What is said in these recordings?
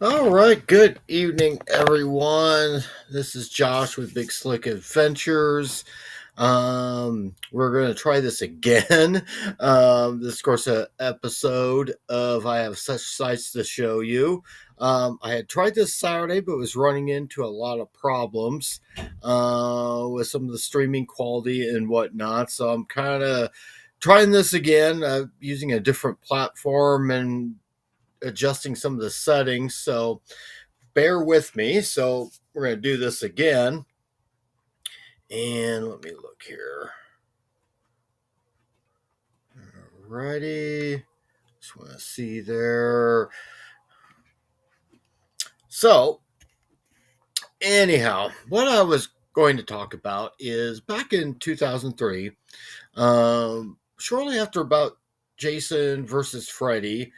All right, good evening, everyone. This is Josh with Big Slick Adventures. We're going to try this again. This, of course, an episode of I Have Such Sights to Show You. I had tried this Saturday, but was running into a lot of problems with some of the streaming quality and whatnot. So I'm kind of trying this again, using a different platform and adjusting some of the settings. So bear with me. So we're going to do this again. And let me look here. Alrighty. Just want to see there. So, anyhow, what I was going to talk about is back in 2003, shortly after about Jason versus Freddy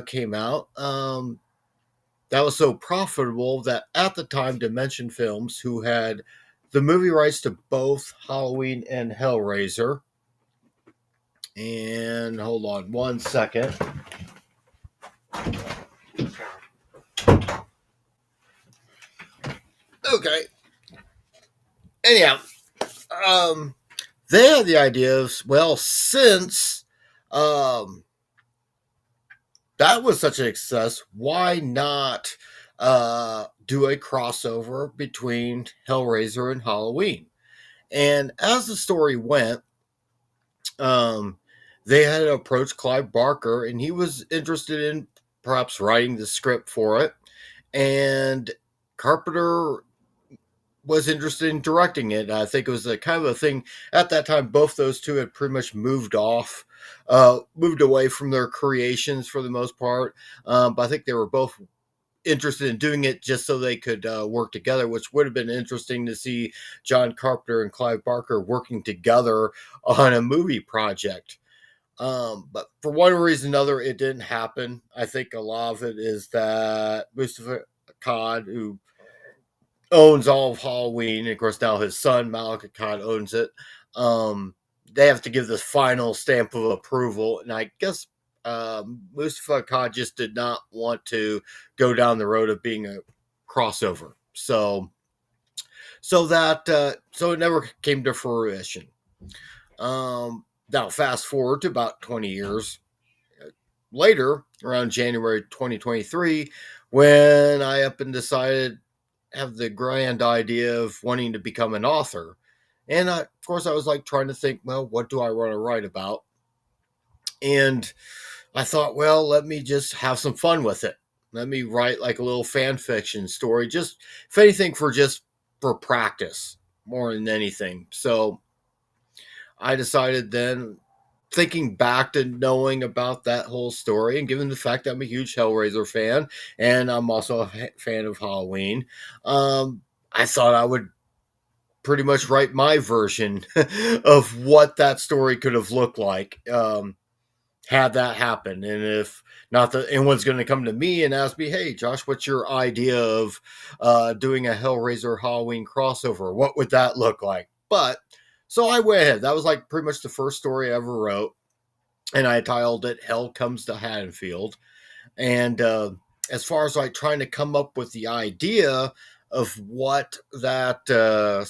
came out, that was so profitable that at the time, Dimension Films, who had the movie rights to both Halloween and Hellraiser, and hold on one second. Okay. Anyhow, um, they had the idea of, well, since um, that was such a success, why not do a crossover between Hellraiser and Halloween? And as the story went, um, they had approached Clive Barker, and he was interested in perhaps writing the script for it. And Carpenter was interested in directing it. I think it was a kind of a thing at that time. Both those two had pretty much moved away from their creations for the most part. But I think they were both interested in doing it just so they could work together, which would have been interesting to see John Carpenter and Clive Barker working together on a movie project. But for one reason or another, it didn't happen. I think a lot of it is that Mustafa Akkad, who owns all of Halloween, and of course now his son Malik Akkad owns it. They have to give the final stamp of approval, and I guess Mustafa Akkad just did not want to go down the road of being a crossover. So it never came to fruition. Now fast forward to about 20 years later, around January 2023, when I up and decided have the grand idea of wanting to become an author. And of course, I was like trying to think, well, what do I want to write about? And I thought, well, let me just have some fun with it. Let me write like a little fan fiction story, just if anything, just for practice more than anything. So I decided then, thinking back to knowing about that whole story, and given the fact that I'm a huge Hellraiser fan and I'm also a fan of Halloween, I thought I would pretty much write my version of what that story could have looked like had that happen. And if not, that anyone's going to come to me and ask me, "Hey, Josh, what's your idea of doing a Hellraiser Halloween crossover? What would that look like?" But so I went ahead. That was like pretty much the first story I ever wrote, and I titled it "Hell Comes to Haddonfield." And as far as like trying to come up with the idea of what the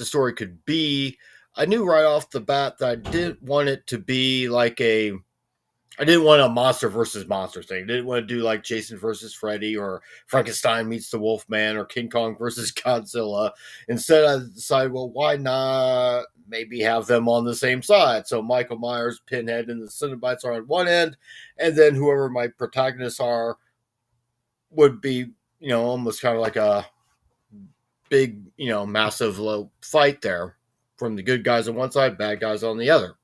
story could be, I knew right off the bat that I didn't want it to be like I didn't want a monster versus monster thing. I didn't want to do like Jason versus Freddy or Frankenstein meets the Wolfman or King Kong versus Godzilla. Instead, I decided, well, why not maybe have them on the same side? So Michael Myers, Pinhead, and the Cenobites are on one end, and then whoever my protagonists are would be, almost kind of like a big, massive fight there from the good guys on one side, bad guys on the other.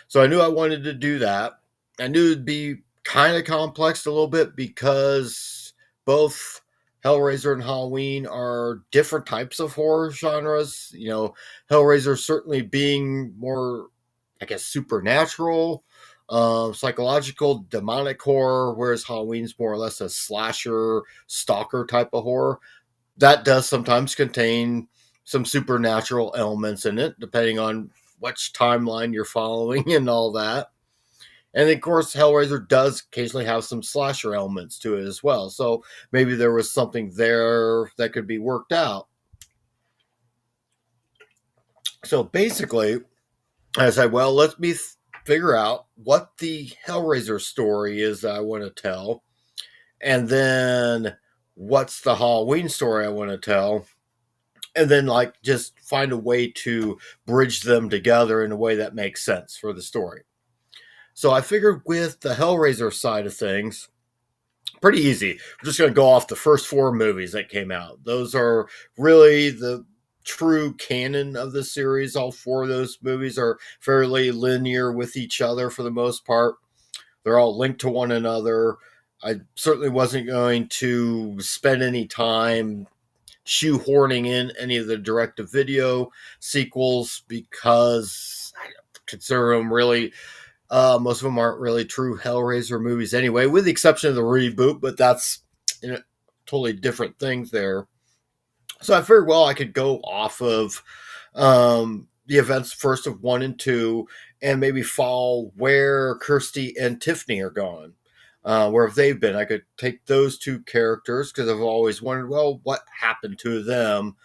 So I knew I wanted to do that. I knew it'd be kind of complex a little bit because both Hellraiser and Halloween are different types of horror genres. Hellraiser certainly being more, I guess, supernatural, psychological, demonic horror, whereas Halloween's more or less a slasher, stalker type of horror. That does sometimes contain some supernatural elements in it, depending on which timeline you're following and all that. And of course, Hellraiser does occasionally have some slasher elements to it as well. So maybe there was something there that could be worked out. So basically, I said, well, let me figure out what the Hellraiser story is that I want to tell, and then what's the Halloween story I want to tell, and then like just find a way to bridge them together in a way that makes sense for the story. So I figured with the Hellraiser side of things, pretty easy. We're just going to go off the first four movies that came out. Those are really the true canon of the series. All four of those movies are fairly linear with each other for the most part. They're all linked to one another. I certainly wasn't going to spend any time shoehorning in any of the direct to video sequels because I consider them really most of them aren't really true Hellraiser movies anyway, with the exception of the reboot, but that's totally different things there. So I figured, well, I could go off of the events first of one and two, and maybe follow where Kirsty and Tiffany are going. Where have they been? I could take those two characters because I've always wondered, well, what happened to them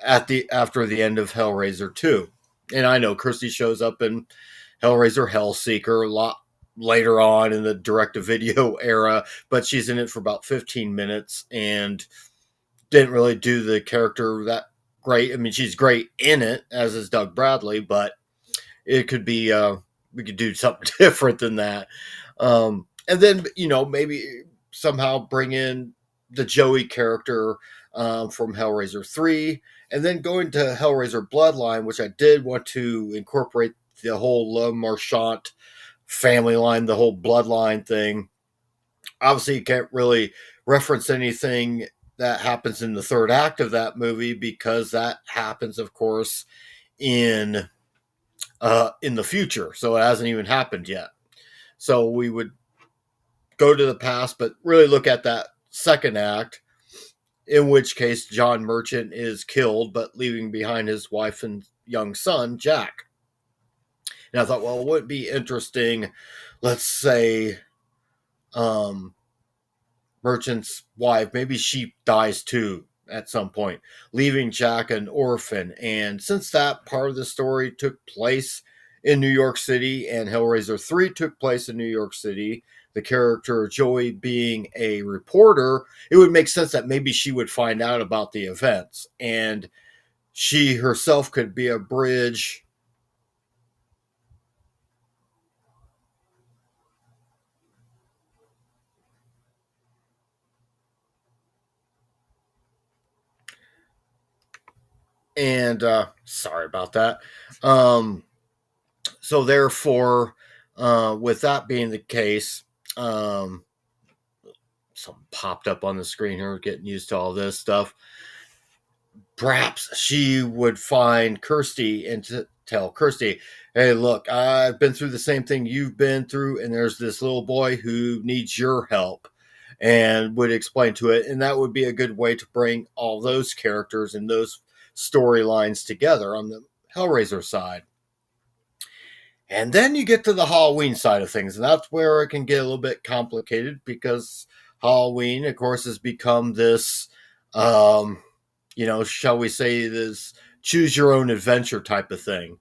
after the end of Hellraiser 2? And I know Kirsty shows up in Hellraiser Hellseeker a lot later on in the direct-to-video era, but she's in it for about 15 minutes and didn't really do the character that great. I mean, she's great in it, as is Doug Bradley, but it could be we could do something different than that. And then, maybe somehow bring in the Joey character from Hellraiser 3, and then go into Hellraiser Bloodline, which I did want to incorporate the whole Le Marchand family line, the whole bloodline thing. Obviously, you can't really reference anything that happens in the third act of that movie because that happens, of course, in the future. So it hasn't even happened yet. So we would go to the past, but really look at that second act, in which case John Merchant is killed, but leaving behind his wife and young son, Jack. And I thought, well, it would be interesting, let's say, Merchant's wife, maybe she dies too at some point, leaving Jack an orphan. And since that part of the story took place in New York City and Hellraiser 3 took place in New York City, the character Joey being a reporter, it would make sense that maybe she would find out about the events and she herself could be a bridge and sorry about that. So therefore, with that being the case, something popped up on the screen here, getting used to all this stuff. Perhaps she would find Kirsty and tell Kirsty, hey, look, I've been through the same thing you've been through, and there's this little boy who needs your help, and would explain to it. And that would be a good way to bring all those characters and those storylines together on the Hellraiser side. And then you get to the Halloween side of things, and that's where it can get a little bit complicated because Halloween, of course, has become this, shall we say, this choose your own adventure type of thing.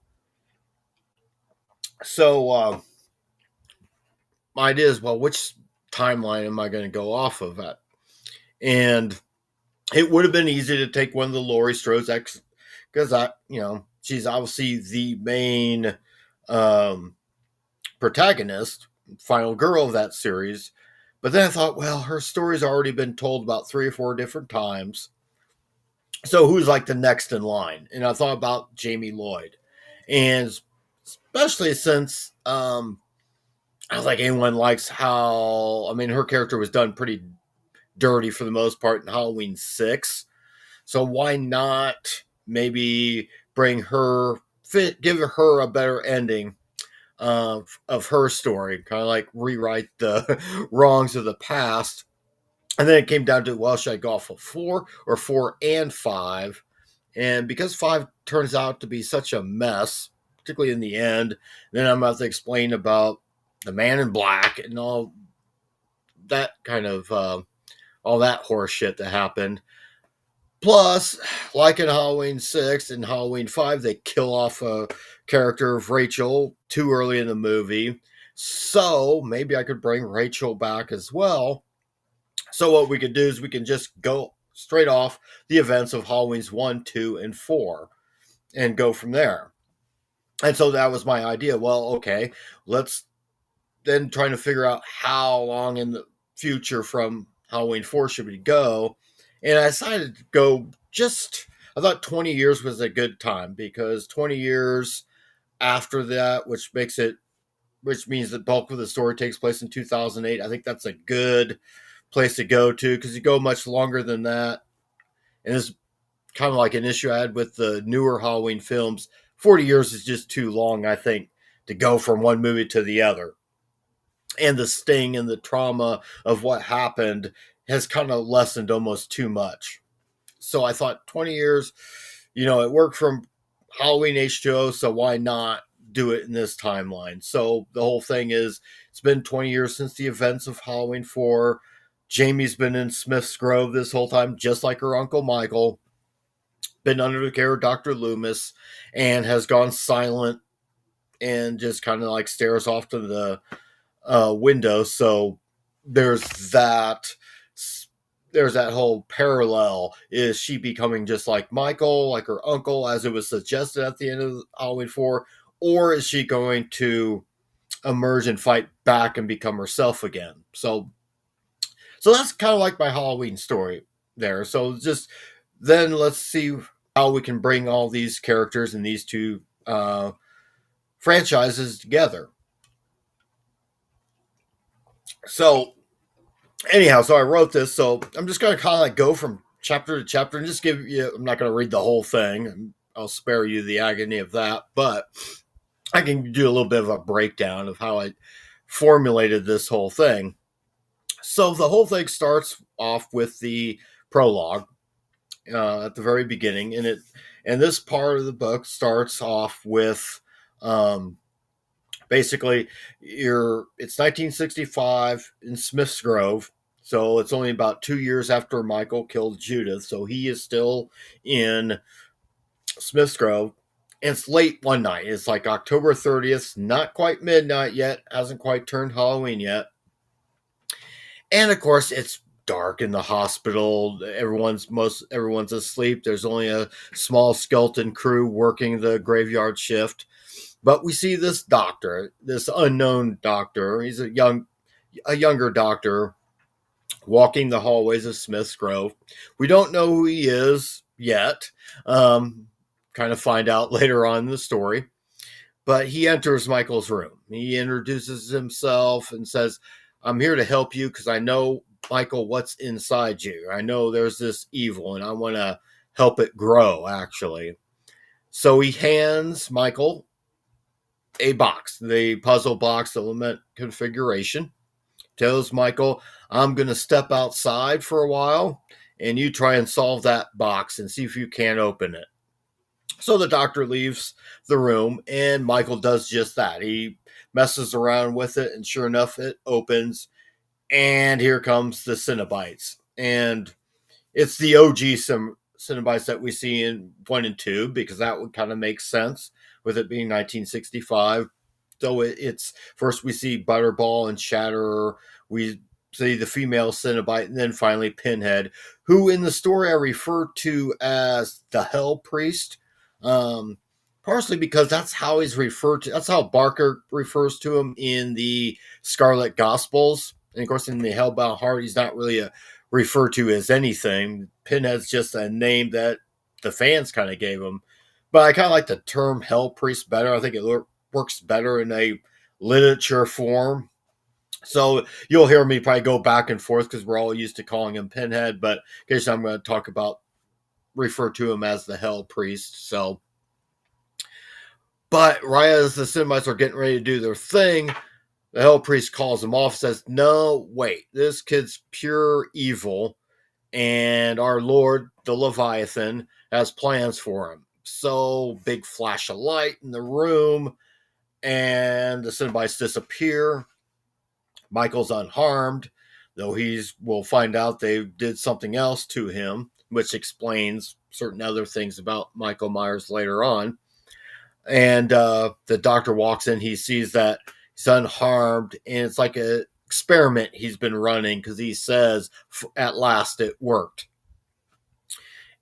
So, my idea is, well, which timeline am I going to go off of that? And it would have been easy to take one of the Laurie Strode's because she's obviously the main protagonist, final girl of that series. But then I thought, well, her story's already been told about 3 or 4 different times. So who's like the next in line? And I thought about Jamie Lloyd. And especially since I don't think anyone likes how, I mean, her character was done pretty dirty for the most part in Halloween 6. So why not maybe bring her, give her a better ending of her story, kind of like rewrite the wrongs of the past. And then it came down to, well, should I go off of 4 or 4 and 5? And because 5 turns out to be such a mess, particularly in the end, then I'm going to have to explain about the Man in Black and all that kind of all that horse shit that happened. Plus, like in Halloween 6 and Halloween 5, they kill off a character of Rachel too early in the movie. So maybe I could bring Rachel back as well. So what we could do is we can just go straight off the events of Halloween's 1, 2, and 4 and go from there. And so that was my idea. Well, okay, let's then trying to figure out how long in the future from Halloween 4 should we go. And I decided to go I thought 20 years was a good time because 20 years after that, which means the bulk of the story takes place in 2008. I think that's a good place to go to because you go much longer than that. And it's kind of like an issue I had with the newer Halloween films. 40 years is just too long, I think, to go from one movie to the other. And the sting and the trauma of what happened has kind of lessened almost too much. So I thought 20 years, it worked from Halloween H2O, so why not do it in this timeline? So the whole thing is it's been 20 years since the events of Halloween 4. Jamie's been in Smith's Grove this whole time, just like her Uncle Michael, been under the care of Dr. Loomis, and has gone silent and just kind of like stares off to the window. So there's that. There's that whole parallel. Is she becoming just like Michael, like her uncle, as it was suggested at the end of Halloween 4? Or is she going to emerge and fight back and become herself again? So that's kind of like my Halloween story there. So just then let's see how we can bring all these characters and these two franchises together. So anyhow, so I wrote this. So I'm just going to kind of like go from chapter to chapter and just give you, I'm not going to read the whole thing. I'll spare you the agony of that, but I can do a little bit of a breakdown of how I formulated this whole thing. So the whole thing starts off with the prologue at the very beginning, and this part of the book starts off with basically it's 1965 in Smith's Grove, so it's only about 2 years after Michael killed Judith, so he is still in Smith's Grove. And it's late one night. It's like October 30th, not quite midnight yet, hasn't quite turned Halloween yet. And of course, it's dark in the hospital. Everyone's asleep. There's only a small skeleton crew working the graveyard shift. But we see this doctor, this unknown doctor. He's a younger doctor walking the hallways of Smith's Grove. We don't know who he is yet. Kind of find out later on in the story. But he enters Michael's room. He introduces himself and says, I'm here to help you because I know, Michael, what's inside you. I know there's this evil and I want to help it grow, actually. So he hands Michael a box, the puzzle box, the lament configuration. Tells Michael, I'm going to step outside for a while and you try and solve that box and see if you can open it. So the doctor leaves the room and Michael does just that. He messes around with it and sure enough, it opens and here comes the Cenobites. And it's the OG Cenobites that we see in 1 and 2 because that would kind of make sense with it being 1965. So it's first we see Butterball and Shatterer. We see the female Cenobite and then finally Pinhead, who in the story I refer to as the Hell Priest. Partially because that's how he's referred to. That's how Barker refers to him in the Scarlet Gospels. And of course, in the Hellbound Heart, he's not really referred to as anything. Pinhead's just a name that the fans kind of gave him. But I kind of like the term Hell Priest better. I think it works better in a literature form. So you'll hear me probably go back and forth because we're all used to calling him Pinhead. But occasionally I'm going to refer to him as the Hell Priest. But right as the Cenobites are getting ready to do their thing, the Hell Priest calls him off, says, no, wait, this kid's pure evil, and our Lord, the Leviathan, has plans for him. So, big flash of light in the room, and the Cenobites disappear, Michael's unharmed, though we'll find out they did something else to him, which explains certain other things about Michael Myers later on. And the doctor walks in, he sees that he's unharmed, and it's like a experiment he's been running because he says at last it worked.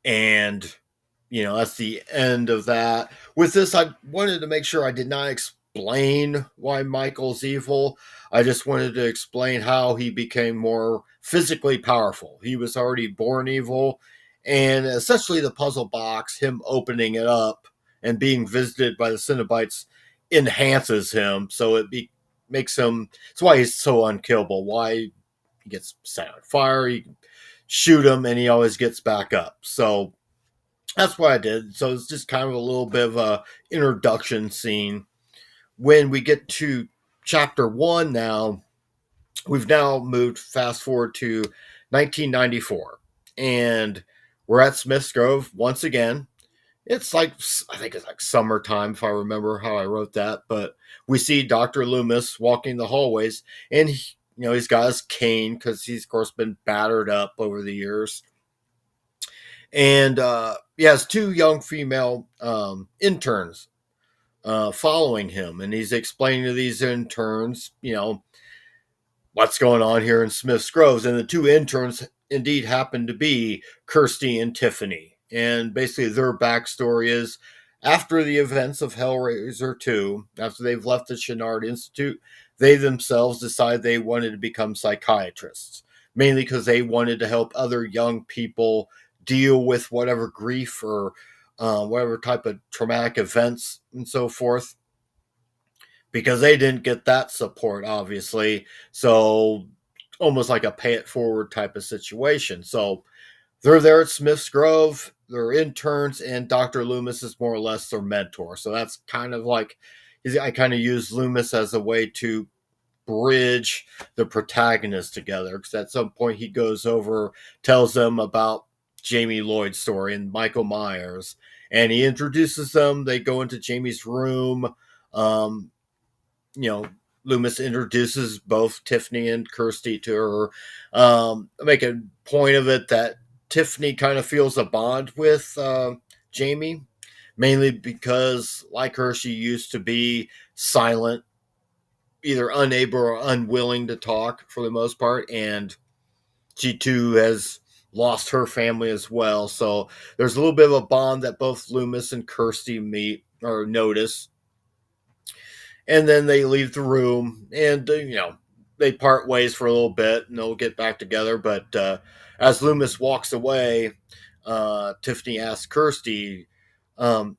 And that's the end of that. With this, I wanted to make sure I did not explain why Michael's evil. I just wanted to explain how he became more physically powerful. He was already born evil, and essentially the puzzle box, him opening it up and being visited by the Cenobites, enhances him. So makes him. That's why he's so unkillable. Why he gets set on fire. You can shoot him, and he always gets back up. So that's what I did. So it's just kind of a little bit of a introduction scene. When we get to chapter 1 now, we've now moved fast forward to 1994. And we're at Smith's Grove once again. It's like, I think it's like summertime, if I remember how I wrote that. But we see Dr. Loomis walking the hallways, and he's got his cane because he's, of course, been battered up over the years. And he has two young female interns following him, and he's explaining to these interns, what's going on here in Smith's Groves. And the two interns indeed happen to be Kirsty and Tiffany. And basically their backstory is, after the events of Hellraiser 2, after they've left the Chennard Institute, they themselves decided they wanted to become psychiatrists, mainly because they wanted to help other young people deal with whatever grief or whatever type of traumatic events and so forth, because they didn't get that support, obviously. So almost like a pay it forward type of situation. So they're there at Smith's Grove, they're interns, and Dr. Loomis is more or less their mentor. So that's kind of like, I kind of use Loomis as a way to bridge the protagonists together, because at some point he goes over, tells them about Jamie Lloyd's story and Michael Myers, and he introduces them. They go into Jamie's room. Loomis introduces both Tiffany and Kirsty to her. Make a point of it that Tiffany kind of feels a bond with Jamie, mainly because, like her, she used to be silent, either unable or unwilling to talk for the most part, and she too has lost her family as well. So there's a little bit of a bond that both Loomis and Kirsty meet or notice. And then they leave the room, and they part ways for a little bit, and they'll get back together. But as Loomis walks away, Tiffany asks Kirsty, I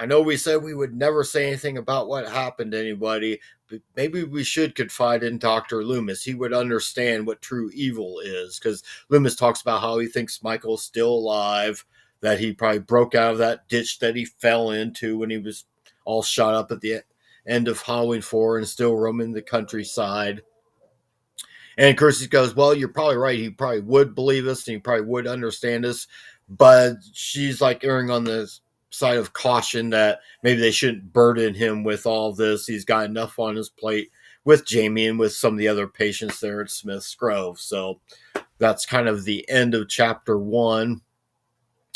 know we said we would never say anything about what happened to anybody, but maybe we should confide in Dr. Loomis. He would understand what true evil is, because Loomis talks about how he thinks Michael's still alive, that he probably broke out of that ditch that he fell into when he was all shot up at the end of Halloween 4 and still roaming the countryside. And Kirsty goes, well, you're probably right. He probably would believe us, and he probably would understand us. But she's like erring on the side of caution that maybe they shouldn't burden him with all this. He's got enough on his plate with Jamie and with some of the other patients there at Smith's Grove. So that's kind of the end of chapter 1.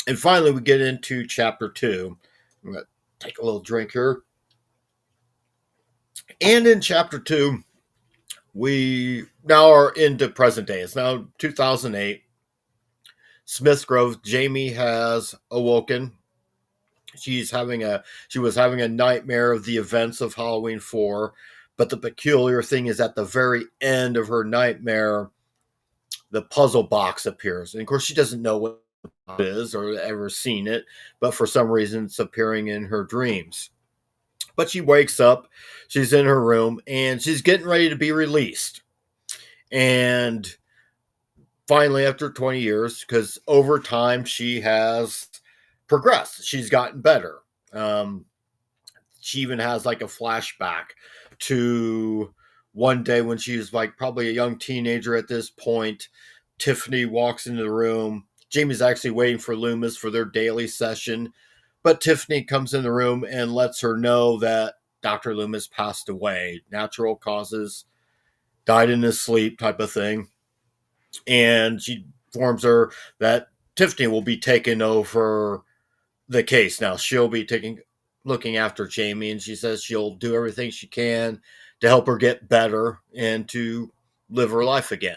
And finally, we get into chapter 2. I'm going to take a little drink here. And in chapter 2, we now are into present day. It's now 2008. Smith's Grove. Jamie has awoken. She was having a nightmare of the events of Halloween 4. But the peculiar thing is, at the very end of her nightmare, the puzzle box appears. And of course, she doesn't know what it is or ever seen it, but for some reason it's appearing in her dreams. But she wakes up, she's in her room, and she's getting ready to be released. And finally, after 20 years, because over time she has progressed, she's gotten better. She even has like a flashback to one day when she was like probably a young teenager at this point. Tiffany walks into the room. Jamie's actually waiting for Loomis for their daily session. But Tiffany comes in the room and lets her know that Dr. Loomis passed away. Natural causes. died in his sleep type of thing. And she informs her that Tiffany will be taking over the case now. She'll be looking after Jamie, and she says she'll do everything she can to help her get better and to live her life again.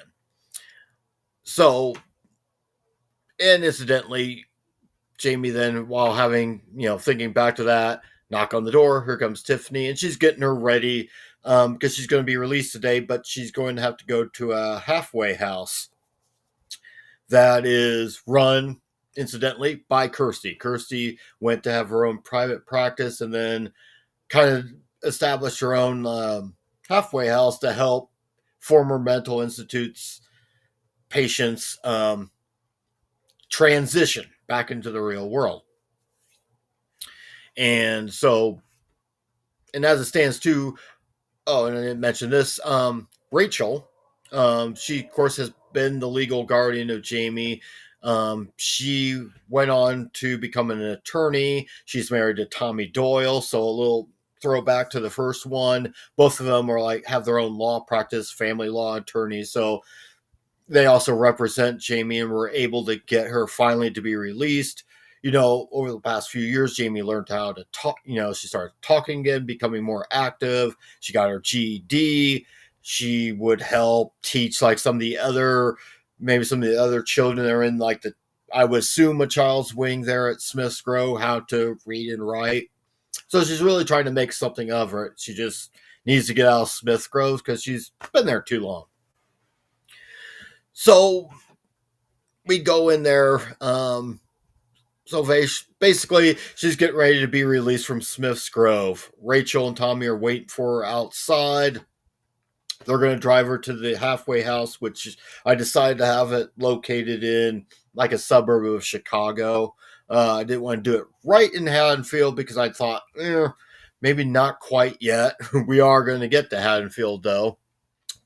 So, and incidentally, Jamie then, while having, thinking back to that, knock on the door, here comes Tiffany, and she's getting her ready because she's going to be released today, but she's going to have to go to a halfway house that is run, incidentally, by Kirsty. Kirsty went to have her own private practice and then kind of established her own halfway house to help former mental institutes patients transition back into the real world. And so, and as it stands too, oh, and I didn't mention this, Rachel, she, of course, has been the legal guardian of Jamie. She went on to become an attorney. She's married to Tommy Doyle, so a little throwback to the first one. Both of them are have their own law practice, family law attorneys. So they also represent Jamie and were able to get her finally to be released. Over the past few years, Jamie learned how to talk. She started talking again, becoming more active. She got her GED. She would help teach maybe some of the other children that are in I would assume a child's wing there at Smith's Grove, how to read and write. So she's really trying to make something of her. She just needs to get out of Smith's Grove because she's been there too long. So we go in there. So basically, she's getting ready to be released from Smith's Grove. Rachel and Tommy are waiting for her outside. They're going to drive her to the halfway house, which I decided to have it located in a suburb of Chicago. I didn't want to do it right in Haddonfield because I thought, maybe not quite yet. We are going to get to Haddonfield, though.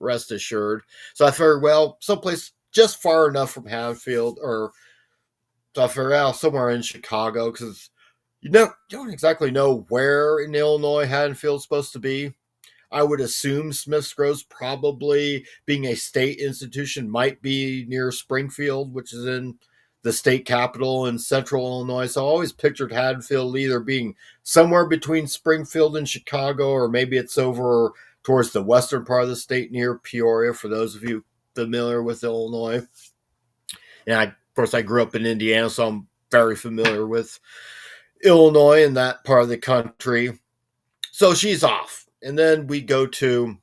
Rest assured. So I figured, well, someplace just far enough from Haddonfield, or so I figured out somewhere in Chicago, because you don't exactly know where in Illinois Haddonfield's supposed to be. I would assume Smith's Grove, probably being a state institution, might be near Springfield, which is in the state capital in central Illinois. So I always pictured Haddonfield either being somewhere between Springfield and Chicago, or maybe it's over towards the western part of the state near Peoria, for those of you familiar with Illinois. And of course, I grew up in Indiana, so I'm very familiar with Illinois and that part of the country. So she's off. And then we go to,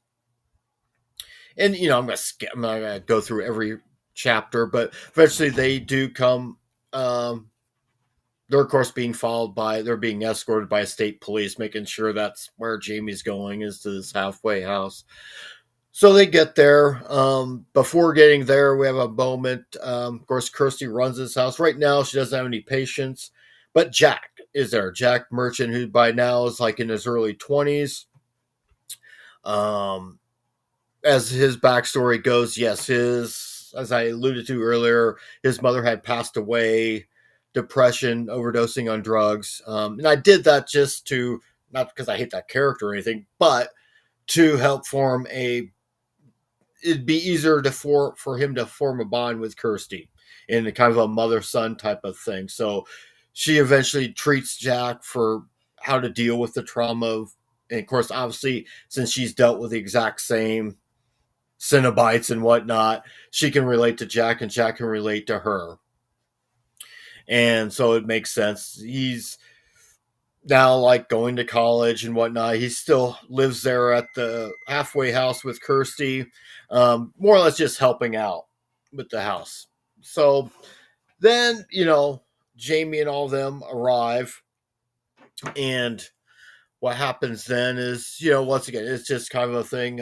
and I'm not going to go through every chapter, but eventually they do come. They're, of course, they're being escorted by state police, making sure that's where Jamie's going, is to this halfway house. So they get there. Before getting there, we have a moment. Of course, Kirsty runs this house. Right now, she doesn't have any patients, but Jack is there. Jack Merchant, who by now is in his early 20s. As his backstory goes, yes, as I alluded to earlier, his mother had passed away, depression, overdosing on drugs. And I did that just to, not because I hate that character or anything, but to help form it'd be easier for him to form a bond with Kirsty in a kind of a mother-son type of thing. So she eventually treats Jack for how to deal with the trauma and of course, obviously, since she's dealt with the exact same Cenobites and whatnot, she can relate to Jack and Jack can relate to her. And so it makes sense. He's now going to college and whatnot. He still lives there at the halfway house with Kirsty, more or less just helping out with the house. So then, Jamie and all of them arrive, and what happens then is, once again, it's just kind of a thing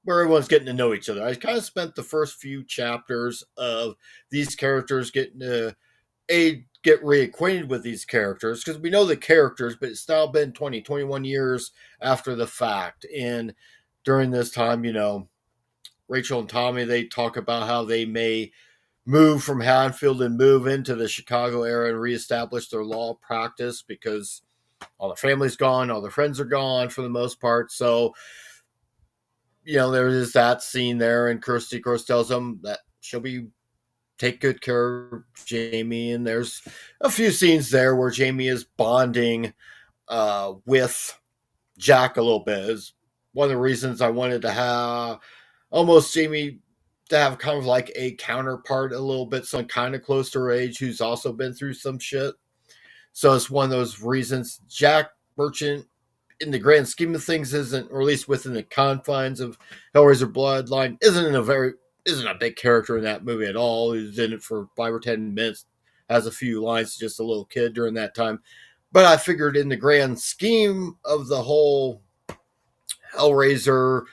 where everyone's getting to know each other. I kind of spent the first few chapters of these characters getting to get reacquainted with these characters, because we know the characters, but it's now been 21 years after the fact. And during this time, Rachel and Tommy, they talk about how they may move from Haddonfield and move into the Chicago area and reestablish their law practice, because all the family's gone, all their friends are gone for the most part. So, there is that scene there, and Kirsty, of course, tells him that she'll be take good care of Jamie. And there's a few scenes there where Jamie is bonding with Jack a little bit. Is one of the reasons I wanted to have almost Jamie to have kind of like a counterpart a little bit, someone kind of close to her age who's also been through some shit. So it's one of those reasons. Jack Merchant, in the grand scheme of things, isn't, or at least within the confines of Hellraiser Bloodline, isn't a big character in that movie at all. He's in it for 5 or 10 minutes, has a few lines, just a little kid during that time. But I figured in the grand scheme of the whole Hellraiser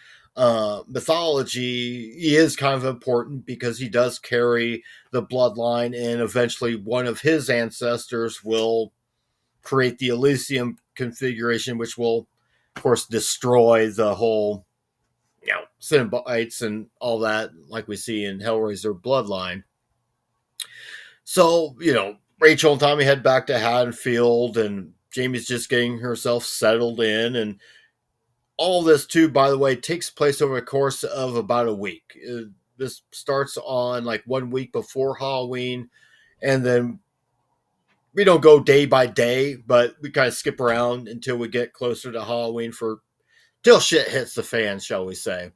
mythology, he is kind of important because he does carry the bloodline, and eventually one of his ancestors will create the Elysium configuration, which will, of course, destroy the whole, Cenobites and all that, like we see in Hellraiser Bloodline. So, Rachel and Tommy head back to Haddonfield, and Jamie's just getting herself settled in. And all this, too, by the way, takes place over the course of about a week. This starts on like 1 week before Halloween, and then we don't go day by day, but we kind of skip around until we get closer to Halloween till shit hits the fan, shall we say.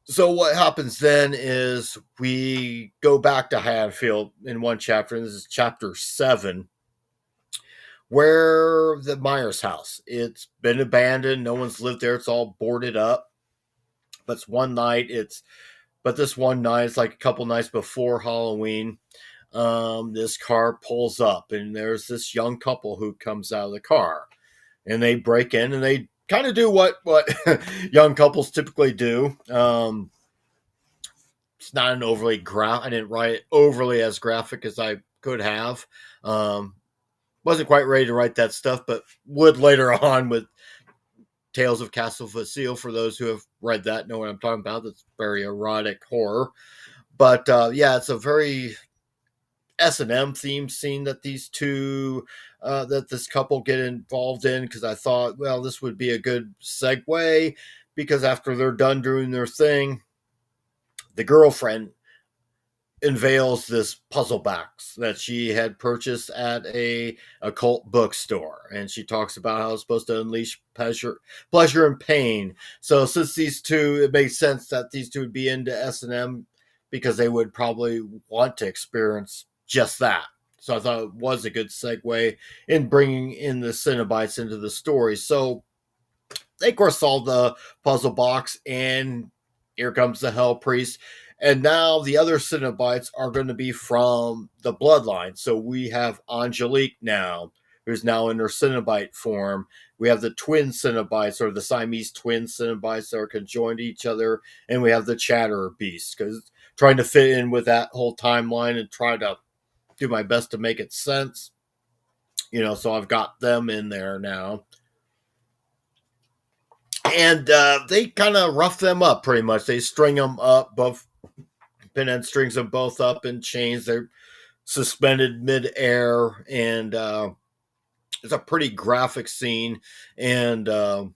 So what happens then is we go back to Haddonfield in one chapter, and this is chapter 7, where the Myers house. It's been abandoned. No one's lived there. It's all boarded up. But this one night, it's like a couple nights before Halloween. This car pulls up, and there's this young couple who comes out of the car, and they break in, and they kind of do what young couples typically do. It's not an overly I didn't write it overly as graphic as I could have. Wasn't quite ready to write that stuff, but would later on with Tales of Castle Facile. For those who have read that, know what I'm talking about. That's very erotic horror. But it's a very S&M themed scene that these two, that this couple get involved in, because I thought, well, this would be a good segue, because after they're done doing their thing, the girlfriend unveils this puzzle box that she had purchased at a occult bookstore, and she talks about how it's supposed to unleash pleasure and pain. So since these two, it makes sense that these two would be into S&M, because they would probably want to experience just that. So I thought it was a good segue in bringing in the Cenobites into the story. So they, of course, solve the puzzle box, and here comes the Hell Priest. And now the other Cenobites are going to be from the bloodline. So we have Angelique now, who's now in her Cenobite form. We have the twin Cenobites, or the Siamese twin Cenobites, that are conjoined to each other. And we have the Chatterer Beast, because trying to fit in with that whole timeline and try to do my best to make it sense. So I've got them in there now. And they kind of rough them up pretty much. They string them up, both Pinhead strings them both up in chains. They're suspended mid-air, and it's a pretty graphic scene. And I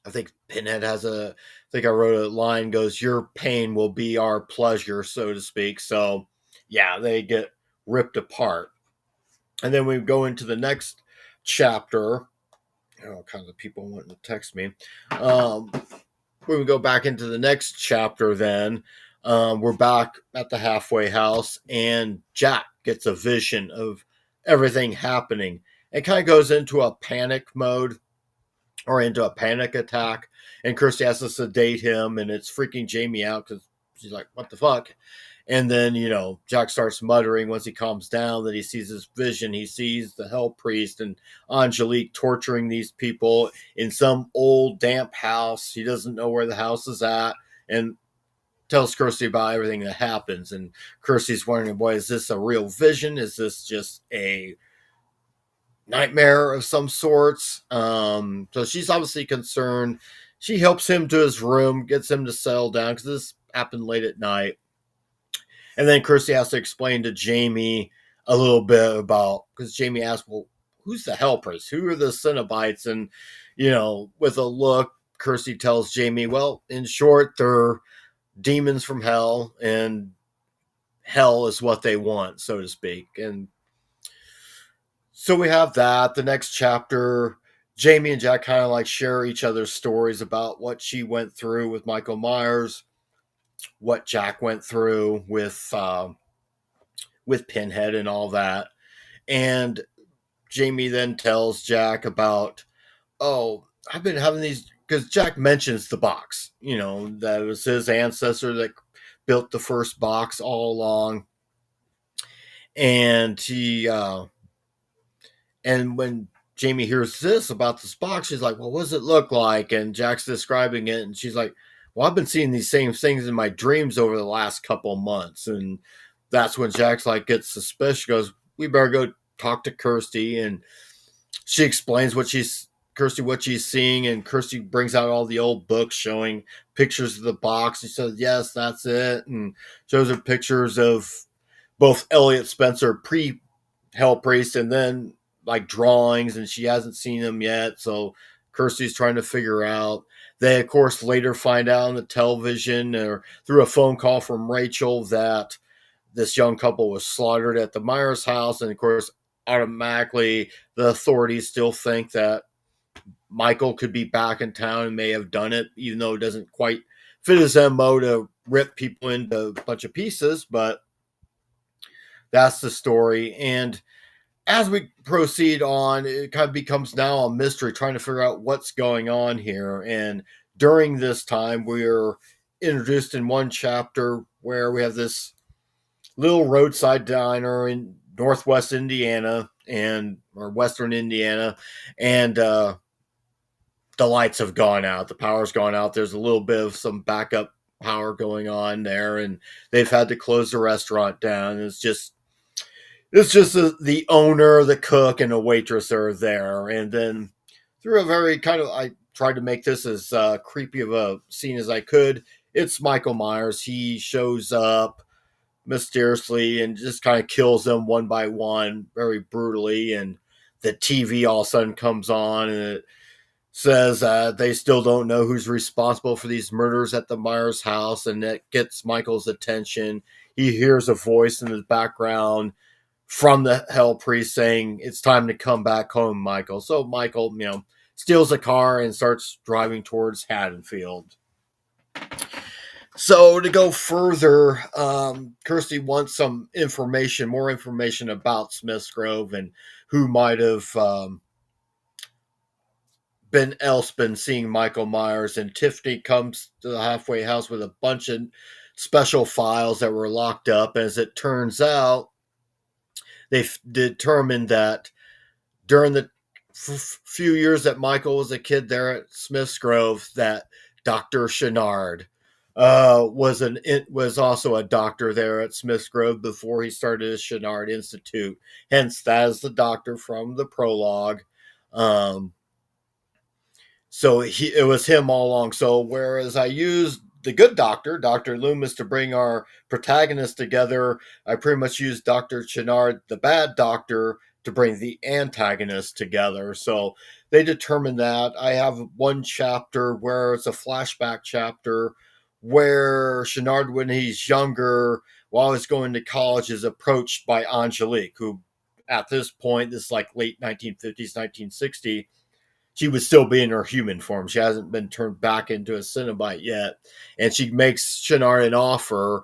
think Pinhead I wrote a line goes, "Your pain will be our pleasure," so to speak. So yeah, they get ripped apart. And then we go into the next chapter. All kinds of people wanting to text me. When we go back into the next chapter, then we're back at the halfway house, and Jack gets a vision of everything happening. It kind of goes into a panic mode, or into a panic attack, and Kirsty has to sedate him, and it's freaking Jamie out, because she's like, what the fuck? And then, Jack starts muttering once he calms down that he sees this vision. He sees the Hell Priest and Angelique torturing these people in some old damp house. He doesn't know where the house is at, and tells Kirsty about everything that happens. And Kirsty's wondering, boy, is this a real vision? Is this just a nightmare of some sorts? So she's obviously concerned. She helps him to his room, gets him to settle down, because this happened late at night. And then Kirsty has to explain to Jamie a little bit about, because Jamie asks, well, who's the Hell Priest? Who are the Cenobites? And, with a look, Kirsty tells Jamie, well, in short, they're demons from hell, and hell is what they want, so to speak. And so we have that. The next chapter, Jamie and Jack kind of like share each other's stories about what she went through with Michael Myers, what Jack went through with Pinhead and all that. And Jamie then tells Jack about, oh, I've been having these, because Jack mentions the box, that it was his ancestor that built the first box all along. And and when Jamie hears this about this box, she's like, well, what does it look like? And Jack's describing it, and she's like, well, I've been seeing these same things in my dreams over the last couple months. And that's when Jack's like, gets suspicious. She goes, we better go talk to Kirsty. And she explains what she's seeing, and Kirsty brings out all the old books showing pictures of the box. She says, yes, that's it, and shows her pictures of both Elliot Spencer pre Hell Priest and then like drawings, and she hasn't seen them yet, so Kirsty's trying to figure out. They of course later find out on the television or through a phone call from Rachel that this young couple was slaughtered at the Myers house, and of course automatically the authorities still think that Michael could be back in town and may have done it, even though it doesn't quite fit his MO to rip people into a bunch of pieces. But that's the story. And as we proceed on, it kind of becomes now a mystery, trying to figure out what's going on here. And during this time, we're introduced in one chapter where we have this little roadside diner in Northwest Indiana or Western Indiana, and the lights have gone out, the power's gone out. There's a little bit of some backup power going on there, and they've had to close the restaurant down. It's just the owner, the cook, and a waitress are there, and then through a very kind of, I tried to make this as creepy of a scene as I could. It's Michael Myers. He shows up mysteriously and just kind of kills them one by one very brutally, and the TV all of a sudden comes on, and it says they still don't know who's responsible for these murders at the Myers house, and it gets Michael's attention. He hears a voice in the background from the Hell Priest saying, it's time to come back home, Michael. So Michael, steals a car and starts driving towards Haddonfield. So to go further, Kirsty wants some information, more information about Smith's Grove and who might have been seeing Michael Myers. And Tiffany comes to the halfway house with a bunch of special files that were locked up. As it turns out, they've determined that during the few years that Michael was a kid there at Smith's Grove, that Dr. Chenard was also a doctor there at Smith's Grove before he started his Chenard Institute. Hence, that is the doctor from the prologue. So it was him all along. So whereas I used the good doctor, Dr. Loomis, to bring our protagonists together, I pretty much used Dr. Chenard, the bad doctor, to bring the antagonists together. So they determined that. I have one chapter where it's a flashback chapter where Chenard, when he's younger, while he's going to college, is approached by Angelique, who at this point, this is like late 1950s, 1960, she would still be in her human form. She hasn't been turned back into a Cenobite yet. And she makes Chenard an offer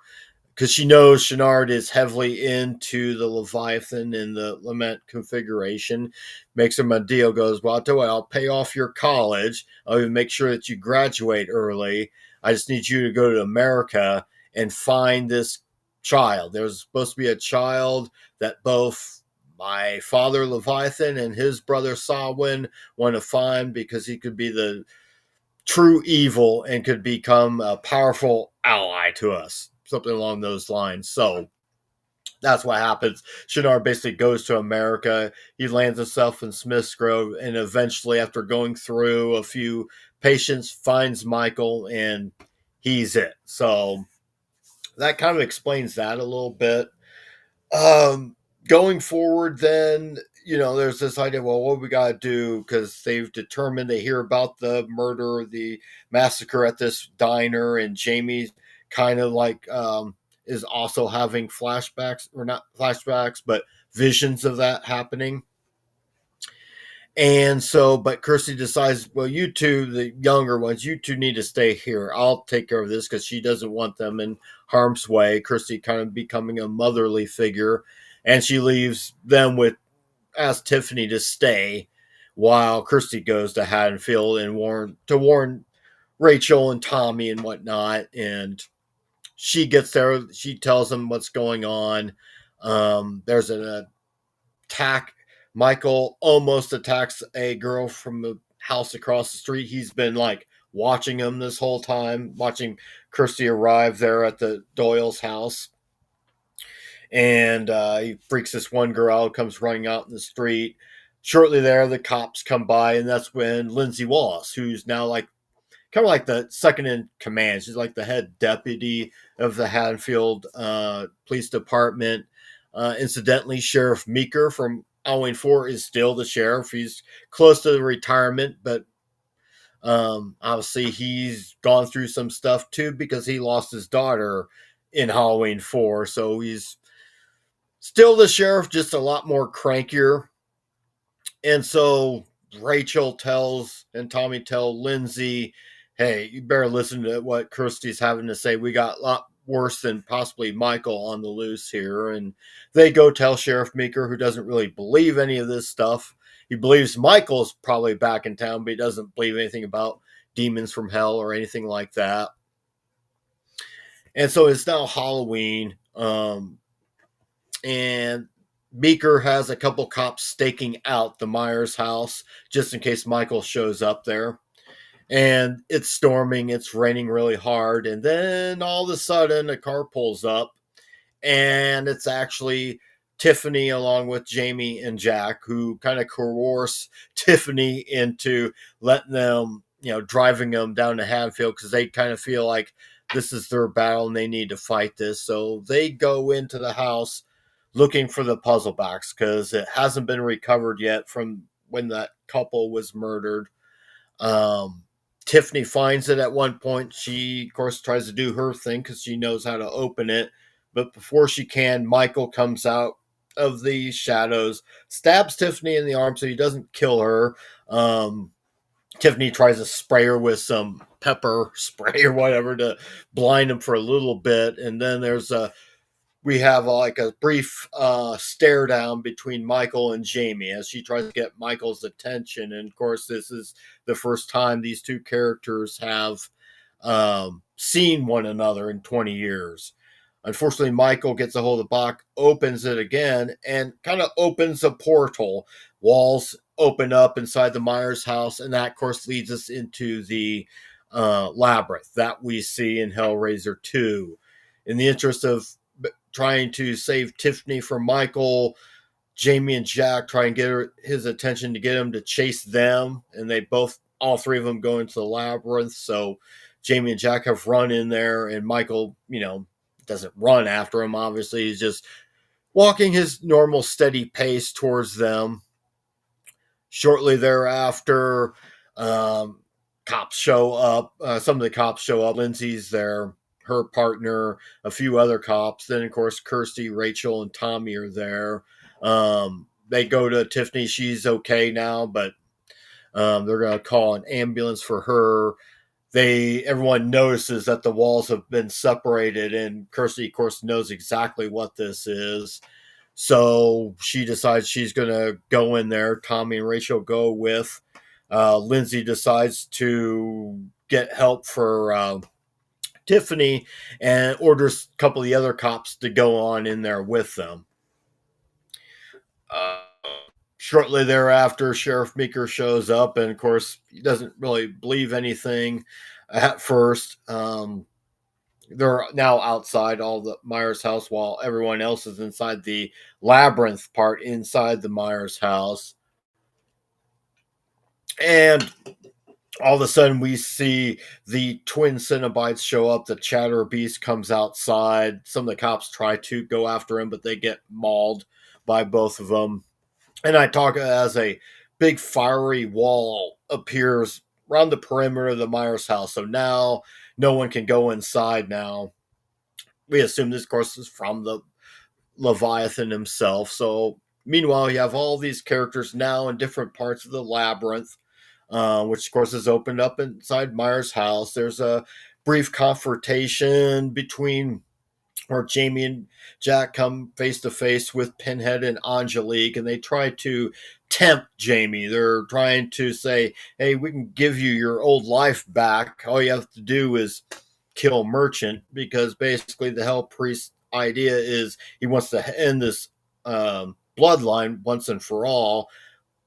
because she knows Chenard is heavily into the Leviathan and the Lament configuration. Makes him a deal, goes, well, I'll tell you what, I'll pay off your college. I'll even make sure that you graduate early. I just need you to go to America and find this child. There's supposed to be a child that both my father Leviathan and his brother Samhain want to find, because he could be the true evil and could become a powerful ally to us. Something along those lines. So that's what happens. Chenard basically goes to America. He lands himself in Smith's Grove, and eventually, after going through a few patients, finds Michael, and he's it. So that kind of explains that a little bit. Going forward, then, there's this idea, well, what we got to do, because they've determined, they hear about the murder, the massacre at this diner, and Jamie kind of like is also having flashbacks, or not flashbacks, but visions of that happening. And so, but Kirsty decides, well, you two, the younger ones, you two need to stay here. I'll take care of this, because she doesn't want them in harm's way. Kirsty kind of becoming a motherly figure, and she leaves them with, asks Tiffany to stay while Kirsty goes to Haddonfield and warn Rachel and Tommy and whatnot. And she gets there. She tells them what's going on. There's an attack. Michael almost attacks a girl from the house across the street. He's been like watching him this whole time, watching Kirsty arrive there at the Doyle's house. And he freaks this one girl out, comes running out in the street. Shortly there, the cops come by, and that's when Lindsay Wallace, who's now like kind of like the second in command, she's like the head deputy of the Haddonfield Police Department. Incidentally, Sheriff Meeker from Halloween 4 is still the sheriff. He's close to the retirement, but obviously he's gone through some stuff too, because he lost his daughter in Halloween 4. So he's still the sheriff, just a lot more crankier. And so Rachel tells, and Tommy tell Lindsay, hey, you better listen to what Kirsty's having to say. We got a lot worse than possibly Michael on the loose here. And they go tell Sheriff Meeker, who doesn't really believe any of this stuff. He believes Michael's probably back in town, but he doesn't believe anything about demons from hell or anything like that. And so it's now Halloween. And Meeker has a couple cops staking out the Myers house just in case Michael shows up there. And it's storming, it's raining really hard. And then all of a sudden, a car pulls up, and it's actually Tiffany along with Jamie and Jack, who kind of coerce Tiffany into letting them, driving them down to Haddonfield, because they kind of feel like this is their battle and they need to fight this. So they go into the house looking for the puzzle box, because it hasn't been recovered yet from when that couple was murdered. Tiffany finds it at one point. She, of course, tries to do her thing because she knows how to open it. But before she can, Michael comes out of the shadows, stabs Tiffany in the arm so he doesn't kill her. Tiffany tries to spray her with some pepper spray or whatever to blind him for a little bit. And then we have like a brief stare down between Michael and Jamie as she tries to get Michael's attention. And of course, this is the first time these two characters have seen one another in 20 years. Unfortunately, Michael gets a hold of the box, opens it again, and kind of opens a portal. Walls open up inside the Myers house, and that, of course, leads us into the labyrinth that we see in Hellraiser 2. In the interest of trying to save Tiffany from Michael, Jamie and Jack try and get his attention to get him to chase them, and all three of them go into the labyrinth. So Jamie and Jack have run in there, and Michael, doesn't run after him. Obviously, he's just walking his normal steady pace towards them. Shortly thereafter, cops show up. Some of the cops show up. Lindsay's there, her partner, a few other cops. Then, of course, Kirsty, Rachel, and Tommy are there. They go to Tiffany. She's okay now, but they're going to call an ambulance for her. Everyone notices that the walls have been separated, and Kirsty, of course, knows exactly what this is. So she decides she's going to go in there. Tommy and Rachel go with. Lindsay decides to get help for Tiffany and orders a couple of the other cops to go on in there with them. Shortly thereafter, Sheriff Meeker shows up, and of course, he doesn't really believe anything at first. They're now outside all the Myers house while everyone else is inside the labyrinth part inside the Myers house. And all of a sudden, we see the twin Cenobites show up. The Chatter Beast comes outside. Some of the cops try to go after him, but they get mauled by both of them. And I talk as a big fiery wall appears around the perimeter of the Myers house. So now no one can go inside now. We assume this, of course, is from the Leviathan himself. So meanwhile, you have all these characters now in different parts of the labyrinth, which of course is opened up inside Myers' house. There's a brief confrontation between where Jamie and Jack come face to face with Pinhead and Angelique, and they try to tempt Jamie. They're trying to say, "Hey, we can give you your old life back. All you have to do is kill Merchant," because basically the Hell Priest idea is he wants to end this bloodline once and for all.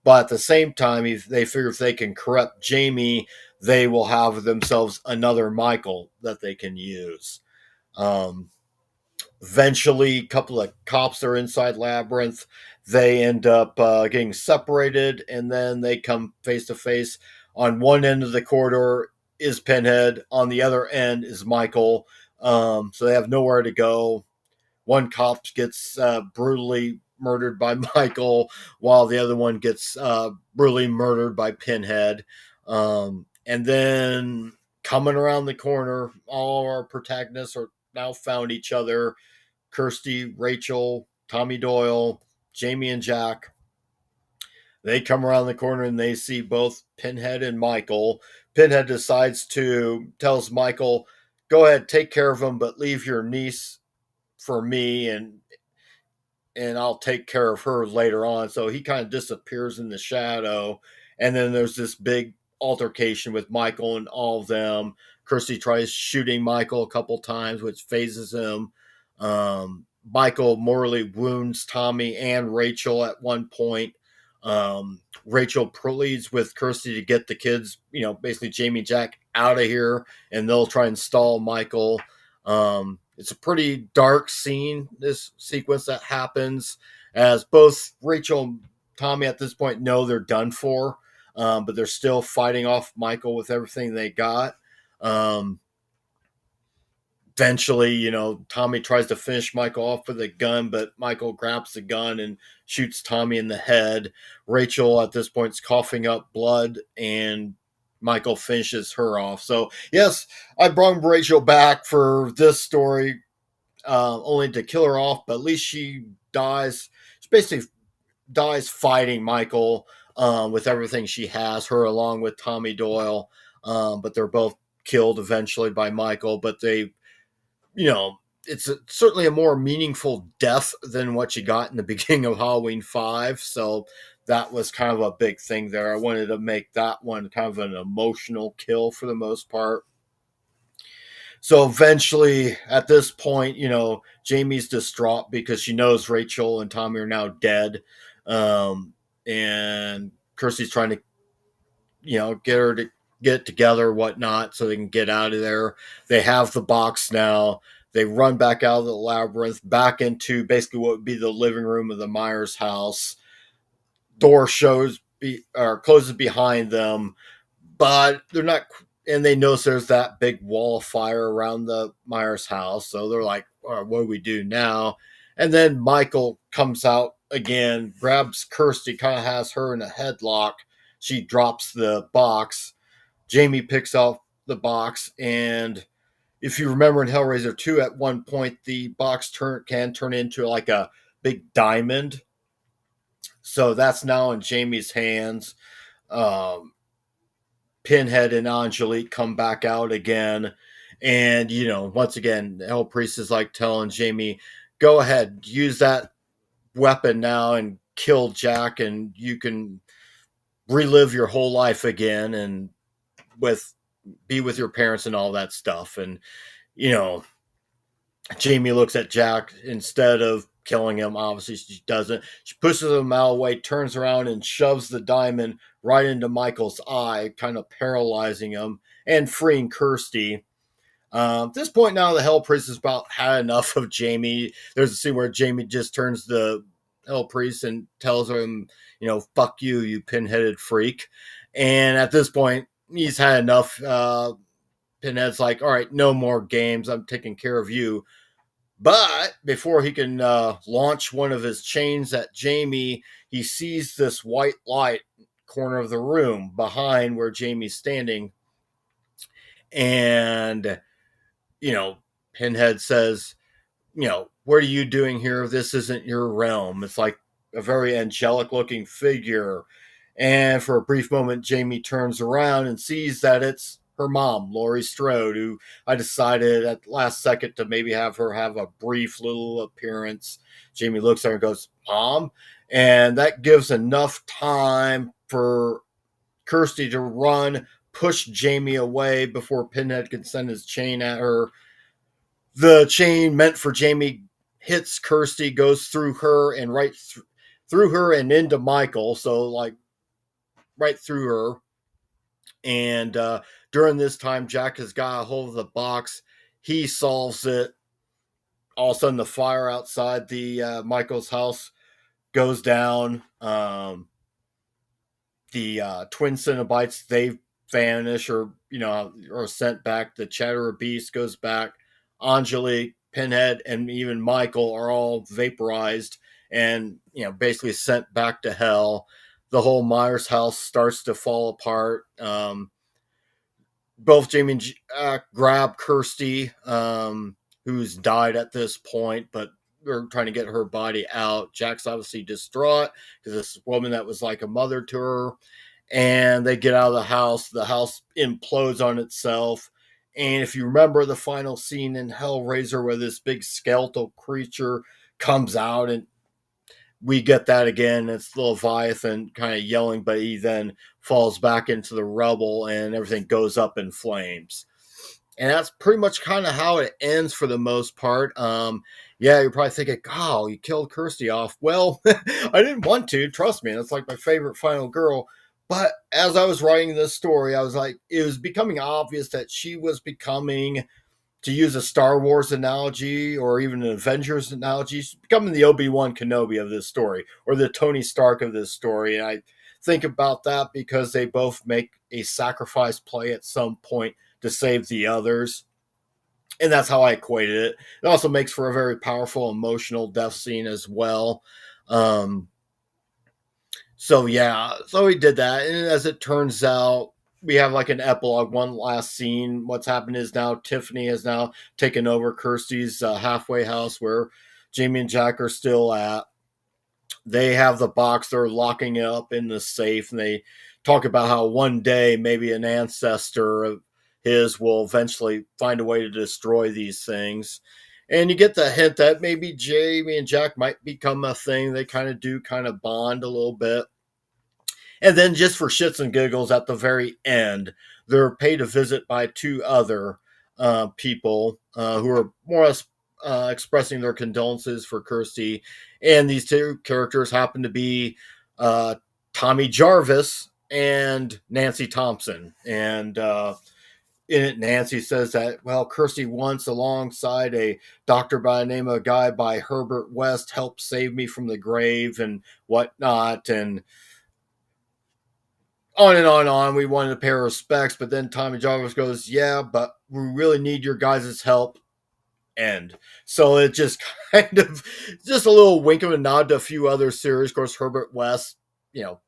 But at the same time, if they figure if they can corrupt Jamie, they will have themselves another Michael that they can use. Um, Eventually, a couple of cops are inside Labyrinth. They end up getting separated, and then they come face to face. On one end of the corridor is Pinhead, on the other end is Michael. So they have nowhere to go. One cop gets brutally murdered by Michael, while the other one gets brutally murdered by Pinhead. And then coming around the corner, all our protagonists are now found each other. Kirsty, Rachel, Tommy Doyle, Jamie, and Jack. They come around the corner and they see both Pinhead and Michael. Pinhead decides to tells Michael, "Go ahead, take care of him, but leave your niece for me, and I'll take care of her later on." So he kind of disappears in the shadow. And then there's this big altercation with Michael and all of them. Kirsty tries shooting Michael a couple times, which phases him. Michael mortally wounds Tommy and Rachel at one point. Rachel pleads with Kirsty to get the kids, basically Jamie and Jack out of here, and they'll try and stall Michael. It's a pretty dark scene, this sequence that happens, as both Rachel and Tommy at this point know they're done for, but they're still fighting off Michael with everything they got. Eventually, Tommy tries to finish Michael off with a gun, but Michael grabs the gun and shoots Tommy in the head. Rachel at this point is coughing up blood, and Michael finishes her off. So, yes, I brought Rachel back for this story, only to kill her off, but at least she dies. She basically dies fighting Michael with everything she has, her along with Tommy Doyle. But they're both killed eventually by Michael, but it's certainly a more meaningful death than what you got in the beginning of Halloween 5. So that was kind of a big thing there. I wanted to make that one kind of an emotional kill for the most part. So eventually, at this point, Jamie's distraught because she knows Rachel and Tommy are now dead. And Kirsty's trying to, get her to get together, whatnot, so they can get out of there. They have the box now. They run back out of the labyrinth, back into basically what would be the living room of the Myers house. Door closes behind them, but they're not. And they notice there's that big wall of fire around the Myers house, so they're like, "All right, what do we do now?" And then Michael comes out again, grabs Kirsty, kind of has her in a headlock. She drops the box. Jamie picks up the box, and if you remember in Hellraiser 2, at one point the box can turn into like a big diamond. So that's now in Jamie's hands. Um, Pinhead and Angelique come back out again. And, once again, Hell Priest is like telling Jamie, "Go ahead, use that weapon now and kill Jack, and you can relive your whole life again and be with your parents and all that stuff." And, Jamie looks at Jack instead of killing him. Obviously, she doesn't. She pushes him out of the way, turns around, and shoves the diamond right into Michael's eye, kind of paralyzing him and freeing Kirsty. At this point now, the Hell Priest has about had enough of Jamie. There's a scene where Jamie just turns to the Hell Priest and tells him, "Fuck you, you pinheaded freak." And at this point, he's had enough. Pinhead's like, "All right, no more games. I'm taking care of you." But before he can launch one of his chains at Jamie, he sees this white light corner of the room behind where Jamie's standing. And, you know, Pinhead says, what are you doing here? This isn't your realm. It's like a very angelic looking figure. And for a brief moment, Jamie turns around and sees that it's her mom, Laurie Strode, who I decided at the last second to maybe have her have a brief little appearance. Jamie looks at her and goes, Mom. And that gives enough time for Kirsty to run, push Jamie away before Pinhead can send his chain at her. The chain meant for Jamie hits Kirsty, goes through her and through her and into Michael. So like right through her. And during this time, Jack has got a hold of the box. He solves it. All of a sudden, the fire outside the Michael's house goes down. The twin Cenobites, they vanish or are sent back. The Chatterer Beast goes back. Angelique, Pinhead, and even Michael are all vaporized and basically sent back to hell. The whole Myers house starts to fall apart. Both Jamie and Jack grab Kirsty, who's died at this point, but they're trying to get her body out. Jack's obviously distraught because this woman that was like a mother to her. And they get out of the house. The house implodes on itself. And if you remember the final scene in Hellraiser where this big skeletal creature comes out, and we get that again. It's Leviathan kind of yelling, but he then falls back into the rubble and everything goes up in flames. And that's pretty much kind of how it ends for the most part. Yeah, you're probably thinking, oh, you killed Kirsty off. Well, I didn't want to. Trust me. That's like my favorite final girl. But as I was writing this story, I was like, it was becoming obvious that she was becoming, to use a Star Wars analogy or even an Avengers analogy, she's becoming the Obi-Wan Kenobi of this story or the Tony Stark of this story. And I think about that because they both make a sacrifice play at some point to save the others. And that's how I equated it. It also makes for a very powerful, emotional death scene as well. So yeah, so he did that, and as it turns out, we have like an epilogue, one last scene. What's happened is now Tiffany has now taken over Kirsty's halfway house where Jamie and Jack are still at. They have the box; they're locking it up in the safe, and they talk about how one day maybe an ancestor of his will eventually find a way to destroy these things. And you get the hint that maybe Jamie and Jack might become a thing. They kind of bond a little bit. And then, just for shits and giggles, at the very end, they're paid a visit by two other people who are more or less expressing their condolences for Kirsty. And these two characters happen to be Tommy Jarvis and Nancy Thompson. And in it, Nancy says that, well, Kirsty once, alongside a doctor by the name of a guy by Herbert West, helped save me from the grave and whatnot. And on and on and on. We wanted to pay our respects, but then Tommy Jarvis goes, yeah, but we really need your guys' help. End. So it just kind of just a little wink of a nod to a few other series. Of course, Herbert West,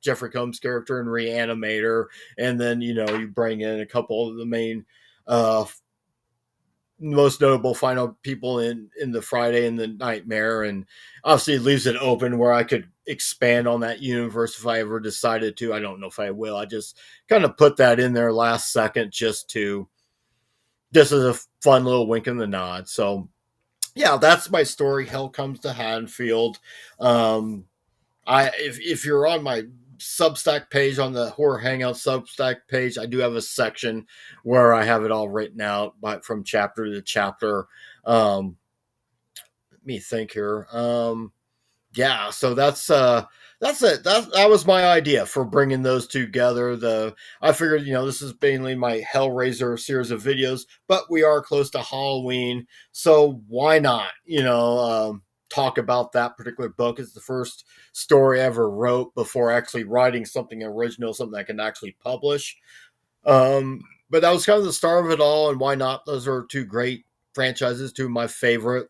Jeffrey Combs' character in Reanimator, and then you bring in a couple of the main most notable final people in the Friday and the Nightmare, and obviously it leaves it open where I could expand on that universe if I ever decided to. I don't know if I will. I just kind of put that in there last second just as a fun little wink in the nod. So yeah, that's my story. Hell Comes to Haddonfield. If you're on my Substack page, on the Horror Hangout Substack page, I do have a section where I have it all written out from chapter to chapter. Let me think here. Yeah, so that's it. That was my idea for bringing those together. I figured, this is mainly my Hellraiser series of videos, but we are close to Halloween, so why not? Talk about that particular book. It's the first story I ever wrote before actually writing something original, something I can actually publish. But that was kind of the start of it all, and why not? Those are two great franchises, two of my favorite.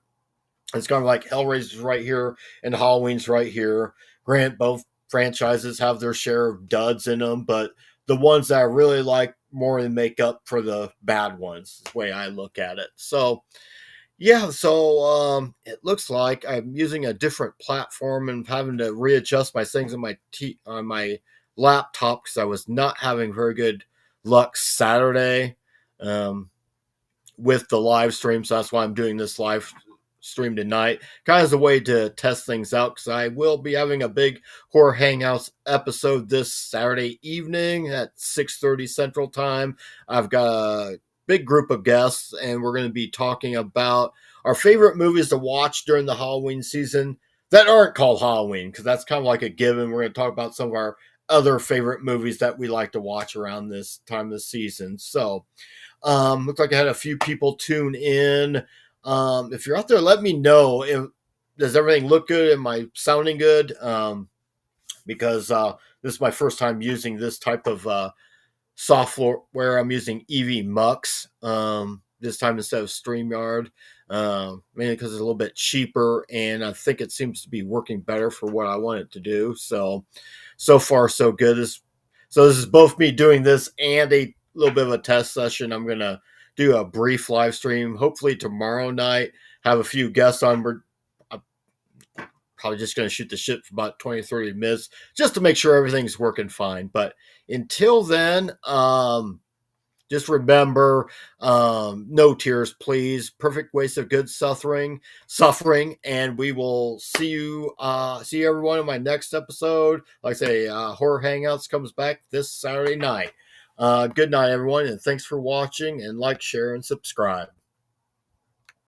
It's kind of like Hellraiser's right here and Halloween's right here. Grant, both franchises have their share of duds in them, but the ones that I really like more than make up for the bad ones, is the way I look at it. So, yeah, so it looks like I'm using a different platform and having to readjust my things on my laptop because I was not having very good luck Saturday. Um, with the live stream. So that's why I'm doing this live stream tonight, kind of as a way to test things out because I will be having a big horror hangouts episode this Saturday evening at 6:30 Central Time. I've got a big group of guests, and we're going to be talking about our favorite movies to watch during the Halloween season that aren't called Halloween because that's kind of like a given. We're going to talk about some of our other favorite movies that we like to watch around this time of the season. So looks like I had a few people tune in. If you're out there, let me know. Does everything look good? Am I sounding good? Because this is my first time using this type of software. I'm using EV Mux this time instead of StreamYard. Mainly because it's a little bit cheaper, and I think it seems to be working better for what I want it to do. So far, so good. This is both me doing this and a little bit of a test session. I'm gonna do a brief live stream, hopefully tomorrow night. Have a few guests on. I'm probably just gonna shoot the shit for about 20 or 30 minutes just to make sure everything's working fine. But until then, just remember, no tears, please. Perfect waste of good suffering, and we will see everyone in my next episode. Like I say, Horror Hangouts comes back this Saturday night. Good night, everyone, and thanks for watching. And like, share, and subscribe.